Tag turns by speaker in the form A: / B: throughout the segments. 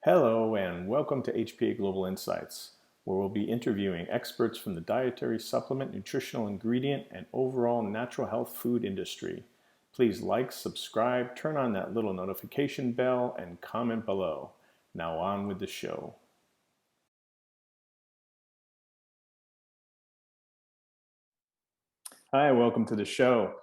A: Hello and welcome to HPA-Global Insights, where we'll be interviewing experts from the dietary supplement, nutritional ingredient, and overall natural health food industry. Please like, subscribe, turn on that little notification bell, and comment below. Now on with the show. Hi, welcome to the show.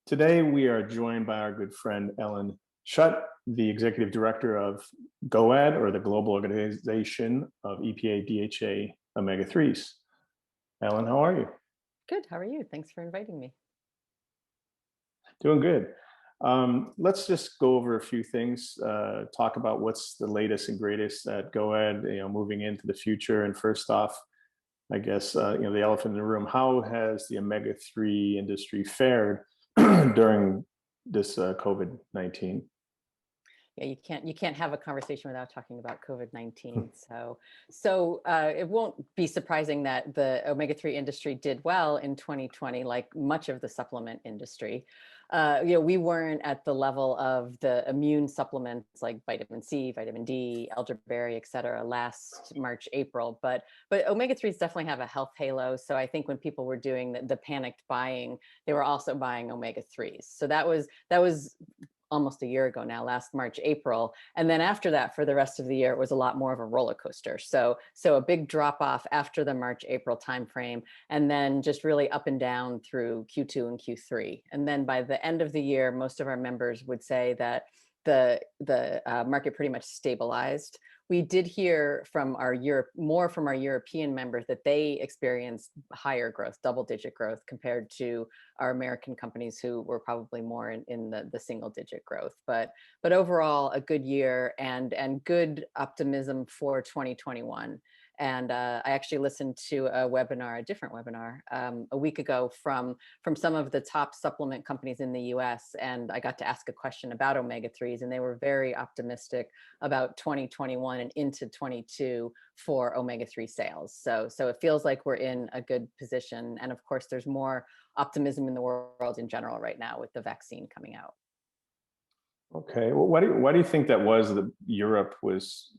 A: Today we are joined by our good friend Ellen Schutt, the Executive Director of GOED, or the Global Organization of EPA DHA Omega-3s. Ellen, how are you?
B: Good. How are you? Thanks for inviting me.
A: Doing good. Let's just go over a few things, talk about what's the latest and greatest at GOED, moving into the future. And first off, I guess, the elephant in the room, how has the omega-3 industry fared during this COVID-19?
B: Yeah, you can't have a conversation without talking about COVID-19. So it won't be surprising that the omega-3 industry did well in 2020, like much of the supplement industry. We weren't at the level of the immune supplements like vitamin C, vitamin D, elderberry, et cetera, last March, April. But omega-3s definitely have a health halo. So I think when people were doing the panicked buying, they were also buying omega-3s. So that was almost a year ago now, last March, April. And then after that, for the rest of the year, it was a lot more of a roller coaster. So a big drop off after the March, April timeframe, and then just really up and down through Q2 and Q3. And then by the end of the year, most of our members would say that the market pretty much stabilized. We did hear from our more from our European members that they experienced higher growth, double-digit growth, compared to our American companies who were probably more in the single-digit growth. But overall, a good year and good optimism for 2021. And I actually listened to a different webinar, a week ago from some of the top supplement companies in the US. And I got to ask a question about omega-3s, and they were very optimistic about 2021 and into 22 for omega-3 sales. So it feels like we're in a good position. And of course, there's more optimism in the world in general right now with the vaccine coming out.
A: Okay, well, why do you think that was that Europe was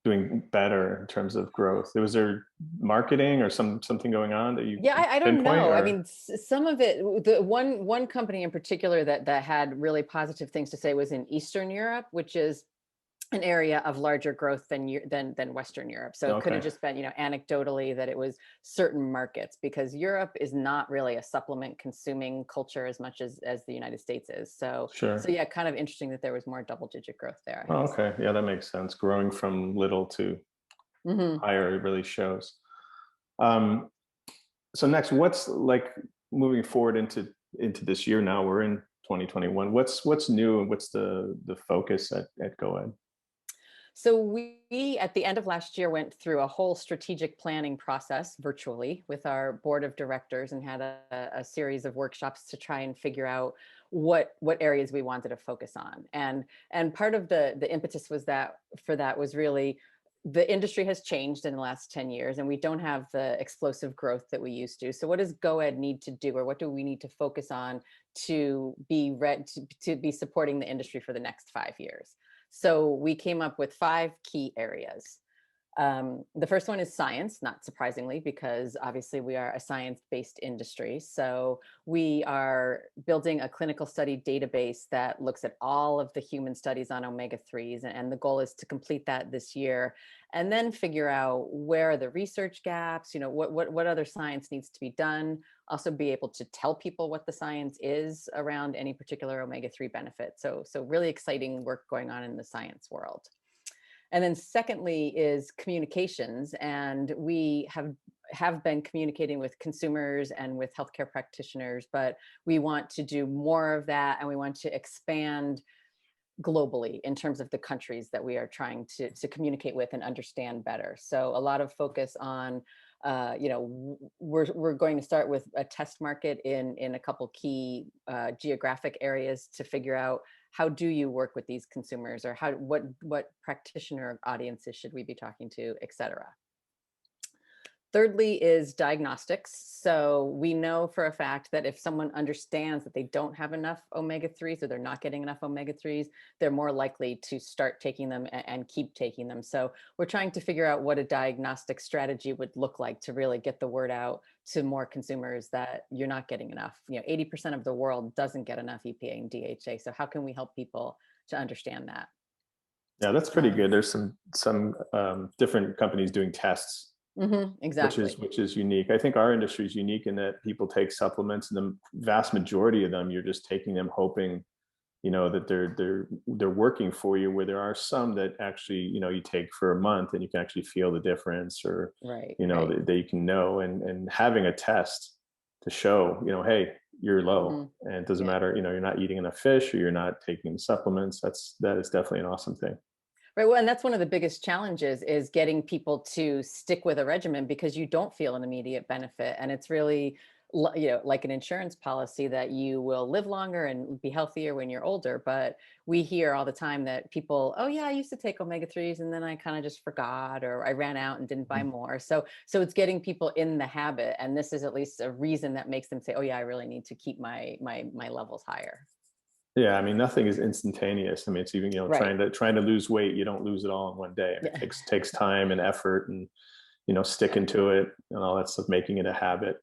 A: doing better in terms of growth? Was there marketing or something going on that you
B: Yeah, I don't
A: pinpoint?
B: know. I
A: Or
B: mean, some of it, the one company in particular that had really positive things to say was in Eastern Europe, which is an area of larger growth than Western Europe. So it could have
A: okay,
B: just been, anecdotally that it was certain markets, because Europe is not really a supplement consuming culture as much as the United States is. So
A: sure.
B: yeah, kind of interesting that there was more double-digit growth there, I
A: Oh,
B: guess.
A: okay, yeah, that makes sense. Growing from little to
B: Hmm.
A: higher, it really shows. Um, so next, what's like moving forward into this year now? We're in 2021. What's new and what's the focus at GoEd?
B: So we, at the end of last year, went through a whole strategic planning process virtually with our board of directors and had a series of workshops to try and figure out what areas we wanted to focus on. And part of the impetus was that was really the industry has changed in the last 10 years and we don't have the explosive growth that we used to. So what does GoEd need to do, or what do we need to focus on to be to be supporting the industry for the next 5 years? So we came up with 5 key areas. The first one is science, not surprisingly, because obviously we are a science-based industry. So we are building a clinical study database that looks at all of the human studies on omega-3s. And the goal is to complete that this year and then figure out where are the research gaps, what other science needs to be done. Also be able to tell people what the science is around any particular omega-3 benefit. So really exciting work going on in the science world. And then secondly is communications. And we have been communicating with consumers and with healthcare practitioners, but we want to do more of that. And we want to expand globally in terms of the countries that we are trying to communicate with and understand better. So a lot of focus on, we're going to start with a test market in a couple key geographic areas to figure out how do you work with these consumers, or what practitioner audiences should we be talking to, et cetera. Thirdly is diagnostics. So we know for a fact that if someone understands that they don't have enough omega-3s or they're not getting enough omega-3s, they're more likely to start taking them and keep taking them. So we're trying to figure out what a diagnostic strategy would look like to really get the word out to more consumers that you're not getting enough. 80% of the world doesn't get enough EPA and DHA. So how can we help people to understand that?
A: Yeah, that's pretty
B: Um,
A: good. There's some different companies doing tests,
B: exactly.
A: which is unique. I think our industry is unique in that people take supplements, and the vast majority of them, you're just taking them hoping, that they're working for you. Where there are some that actually, you take for a month and you can actually feel the difference, or
B: Right, right.
A: that you can know, and having a test to show, hey, you're
B: Hmm.
A: low, and it doesn't
B: Yeah.
A: matter, you're not eating enough fish or you're not taking supplements. That is definitely an awesome thing.
B: Right. Well, and that's one of the biggest challenges is getting people to stick with a regimen because you don't feel an immediate benefit. And it's really, like an insurance policy that you will live longer and be healthier when you're older. But we hear all the time that people, oh yeah, I used to take omega-3s and then I kind of just forgot, or I ran out and didn't buy
A: Mhm.
B: more. So it's getting people in the habit. And this is at least a reason that makes them say, oh yeah, I really need to keep my levels higher.
A: Yeah, I mean, nothing is instantaneous. I mean, it's even,
B: Right.
A: trying to lose weight, you don't lose it all in one day. And it
B: Yeah.
A: takes time and effort, and sticking to it and all that stuff, making it a habit.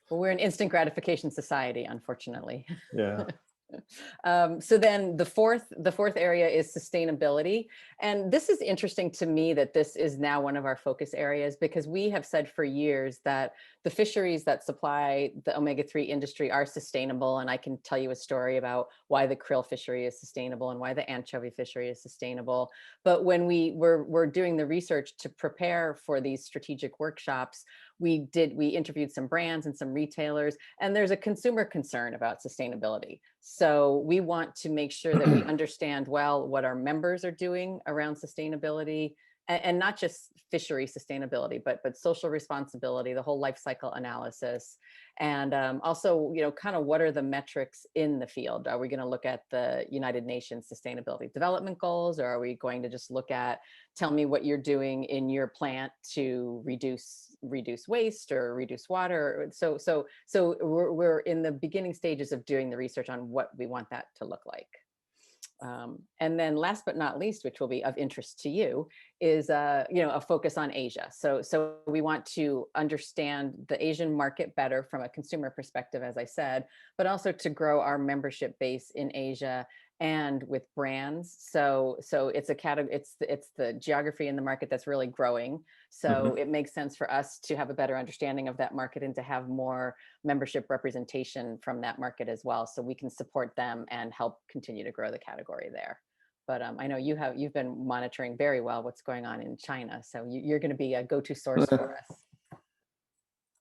B: Well, we're an instant gratification society, unfortunately.
A: Yeah.
B: So then the fourth area is sustainability. And this is interesting to me that this is now one of our focus areas, because we have said for years that the fisheries that supply the omega-3 industry are sustainable. And I can tell you a story about why the krill fishery is sustainable and why the anchovy fishery is sustainable. But when we were doing the research to prepare for these strategic workshops, we interviewed some brands and some retailers, and there's a consumer concern about sustainability. So we want to make sure that we understand well what our members are doing around sustainability, and not just fishery sustainability, but social responsibility, the whole life cycle analysis. And also, kind of what are the metrics in the field? Are we going to look at the United Nations Sustainability Development Goals, or are we going to just look at, tell me what you're doing in your plant to reduce waste or reduce water? So we're in the beginning stages of doing the research on what we want that to look like. And then last but not least, which will be of interest to you, is a focus on Asia. So we want to understand the Asian market better from a consumer perspective, as I said, but also to grow our membership base in Asia and with brands. So it's a category, it's the geography in the market that's really growing. So
A: Mhm.
B: it makes sense for us to have a better understanding of that market and to have more membership representation from that market as well, so we can support them and help continue to grow the category there. But I know you've been monitoring very well what's going on in China, so you're going to be a go-to source for us.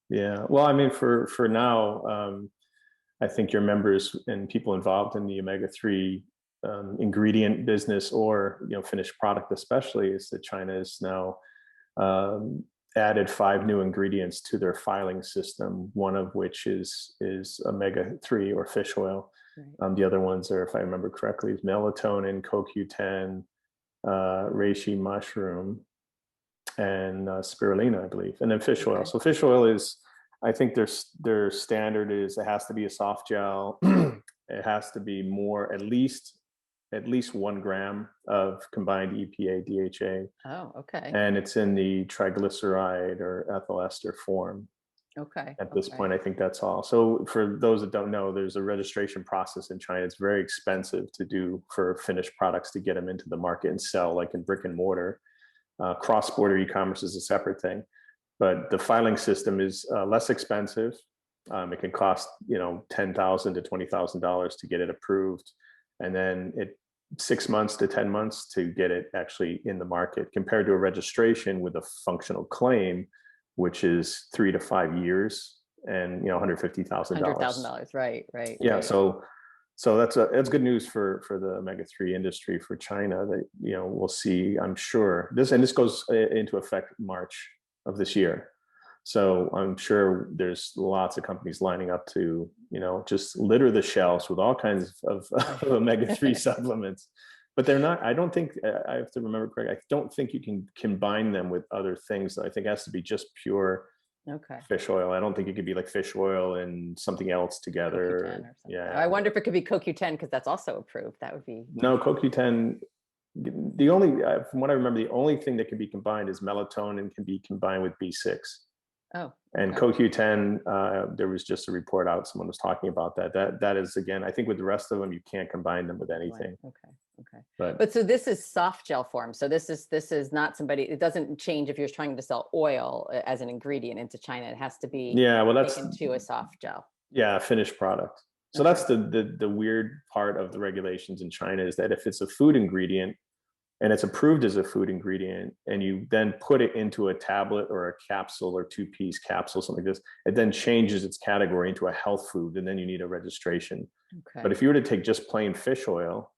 A: Yeah. Well, I mean, for now, I think your members and people involved in the omega-3 ingredient business, or finished product especially, is that China is now um, added 5 new ingredients to their filing system. One of which is omega-3 or fish oil.
B: Right.
A: The other ones are, if I remember correctly, is melatonin, CoQ10, reishi mushroom, and spirulina, I believe, and then fish oil.
B: Okay.
A: So fish oil is, I think their standard is it has to be a soft gel. It has to be more, at least 1 gram of combined EPA DHA,
B: Oh, okay.
A: and it's in the triglyceride or ethyl ester form.
B: Okay.
A: At this
B: Okay.
A: point, I think that's all. So for those that don't know, there's a registration process in China. It's very expensive to do for finished products to get them into the market and sell, like in brick and mortar. Cross-border e-commerce is a separate thing, but the filing system is less expensive. It can cost $10,000 to $20,000 to get it approved, and then 6 months to 10 months to get it actually in the market, compared to a registration with a functional claim, which is 3 to 5 years and $150,000.
B: $100,000. Right. Right.
A: Yeah,
B: Right.
A: so that's good news for the omega-3 industry for China, that we'll see, I'm sure, this goes into effect March of this year. So I'm sure there's lots of companies lining up to just litter the shelves with all kinds of
B: Right.
A: omega-3 supplements. But they're not, I don't think, I have to remember correctly, I don't think you can combine them with other things. I think it has to be just pure
B: Okay.
A: fish oil. I don't think it could be like fish oil and something else
B: CoQ10
A: together.
B: or something.
A: Yeah.
B: I wonder if it could be CoQ10 because that's also approved. That would be.
A: No, CoQ10, the only, from what I remember, the only thing that can be combined is melatonin can be combined with B6.
B: Oh,
A: And
B: okay.
A: CoQ10, there was just a report out, someone was talking about that. That is, again, I think with the rest of them, you can't combine them with anything.
B: Okay. Okay.
A: But
B: But so this is soft gel form. So this is not somebody, it doesn't change if you're trying to sell oil as an ingredient into China. It has to be
A: yeah, well, that's,
B: taken to a soft gel.
A: yeah, finished product. So
B: Okay.
A: that's the weird part of the regulations in China, is that if it's a food ingredient and it's approved as a food ingredient, and you then put it into a tablet or a capsule or two-piece capsule, something like this, it then changes its category into a health food, and then you need a registration.
B: Okay.
A: But if you were to take just plain fish oil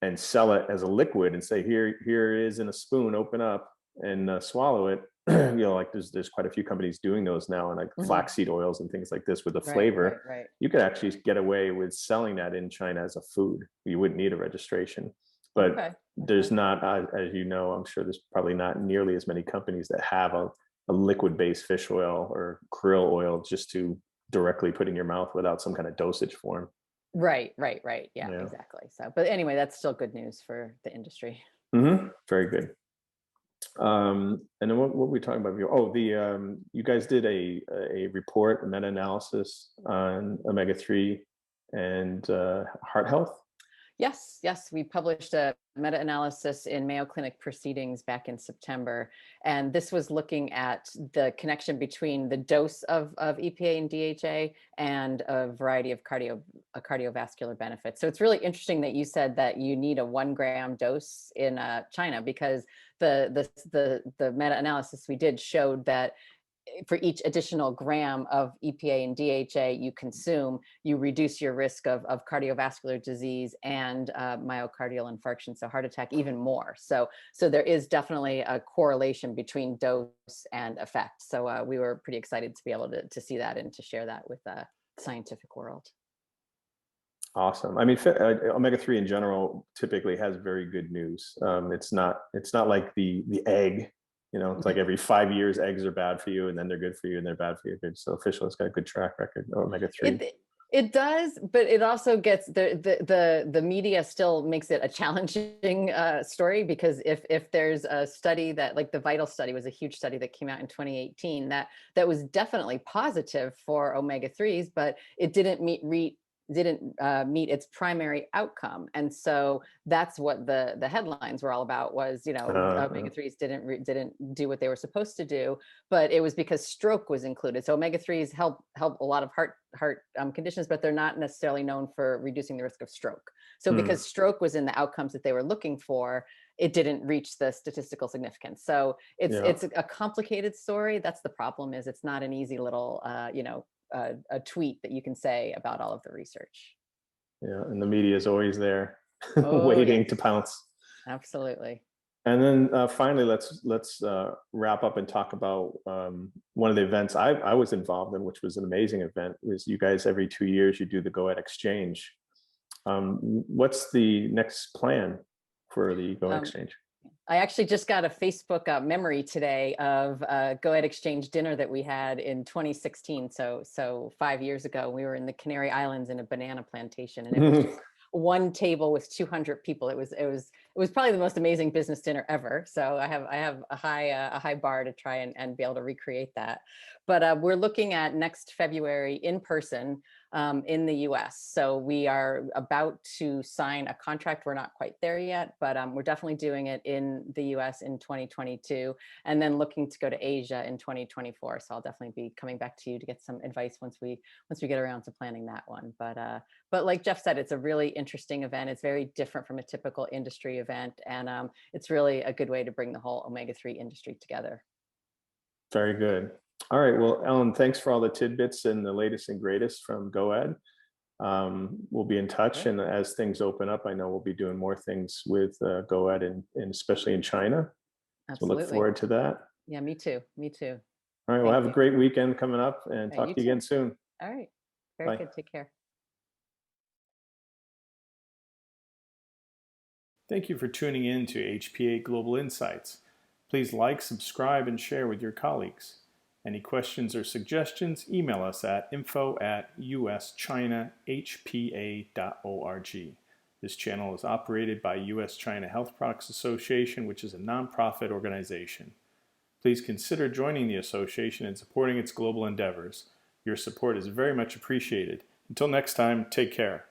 A: and sell it as a liquid and say, here it is in a spoon, open up and swallow it, you know, like there's quite a few companies doing those now, and like flaxseed oils and things like this with the flavor.
B: Right.
A: You could actually get away with selling that in China as a food. You wouldn't need a registration. But
B: Okay.
A: there's not, as you know, I'm sure there's probably not nearly as many companies that have a liquid-based fish oil or krill oil just to directly put in your mouth without some kind of dosage form.
B: Right. Yeah,
A: Yeah.
B: exactly. So, but anyway, that's still good news for the industry.
A: Very good. And then what were we talking about? Oh, you guys did a report, a meta-analysis on omega-3 and heart health.
B: Yes, we published a meta-analysis in Mayo Clinic Proceedings back in September, and this was looking at the connection between the dose of EPA and DHA and a variety of cardiovascular benefits. So it's really interesting that you said that you need a 1 gram dose in China, because the meta-analysis we did showed that for each additional gram of EPA and DHA you consume, you reduce your risk of cardiovascular disease and myocardial infarction, so heart attack, even more. So there is definitely a correlation between dose and effect. So we were pretty excited to be able to see that and to share that with the scientific world.
A: Awesome. I mean, omega-3 in general typically has very good news. It's not like the egg. You know, it's like every 5 years, eggs are bad for you, and then they're good for you, and they're bad for you. So fish oil's got a good track record. Omega-3.
B: It does, but it also gets the media still makes it a challenging story, because if there's a study that, like the VITAL study was a huge study that came out in 2018 that was definitely positive for omega-3s, but it didn't meet its primary outcome. And so that's what the headlines were all about, was, you know, omega-3s didn't do what they were supposed to do, but it was because stroke was included. So omega-3s help a lot of heart conditions, but they're not necessarily known for reducing the risk of stroke. So because stroke was in the outcomes that they were looking for, it didn't reach the statistical significance. So it's a complicated story. That's the problem, is it's not an easy little a tweet that you can say about all of the research.
A: Yeah, and the media is always there,
B: Oh,
A: waiting to pounce.
B: Absolutely.
A: And then finally, let's wrap up and talk about one of the events I was involved in, which was an amazing event. Was you guys every 2 years you do the GOED exchange. What's the next plan for the GOED exchange?
B: I actually just got a Facebook memory today of a GOED exchange dinner that we had in 2016. So 5 years ago, we were in the Canary Islands in a banana plantation, and it was just one table with 200 people. It was probably the most amazing business dinner ever. So I have a high bar to try and be able to recreate that. But we're looking at next February in person in the US. So we are about to sign a contract. We're not quite there yet, but we're definitely doing it in the US in 2022, and then looking to go to Asia in 2024. So I'll definitely be coming back to you to get some advice once we get around to planning that one. But like Jeff said, it's a really interesting event. It's very different from a typical industry event, and it's really a good way to bring the whole omega-3 industry together.
A: Very good. All right. Well, Ellen, thanks for all the tidbits and the latest and greatest from GOED. We'll be in touch, and as things open up, I know we'll be doing more things with GOED, and especially in China.
B: Absolutely.
A: So look forward to that.
B: Yeah, me too.
A: All right. Well, have a great weekend coming up, and talk to you again soon.
B: All right. Very good. Take care.
A: Thank you for tuning in to HPA Global Insights. Please like, subscribe, and share with your colleagues. Any questions or suggestions, email us at info@uschinahpa.org. This channel is operated by U.S. China Health Products Association, which is a nonprofit organization. Please consider joining the association and supporting its global endeavors. Your support is very much appreciated. Until next time, take care.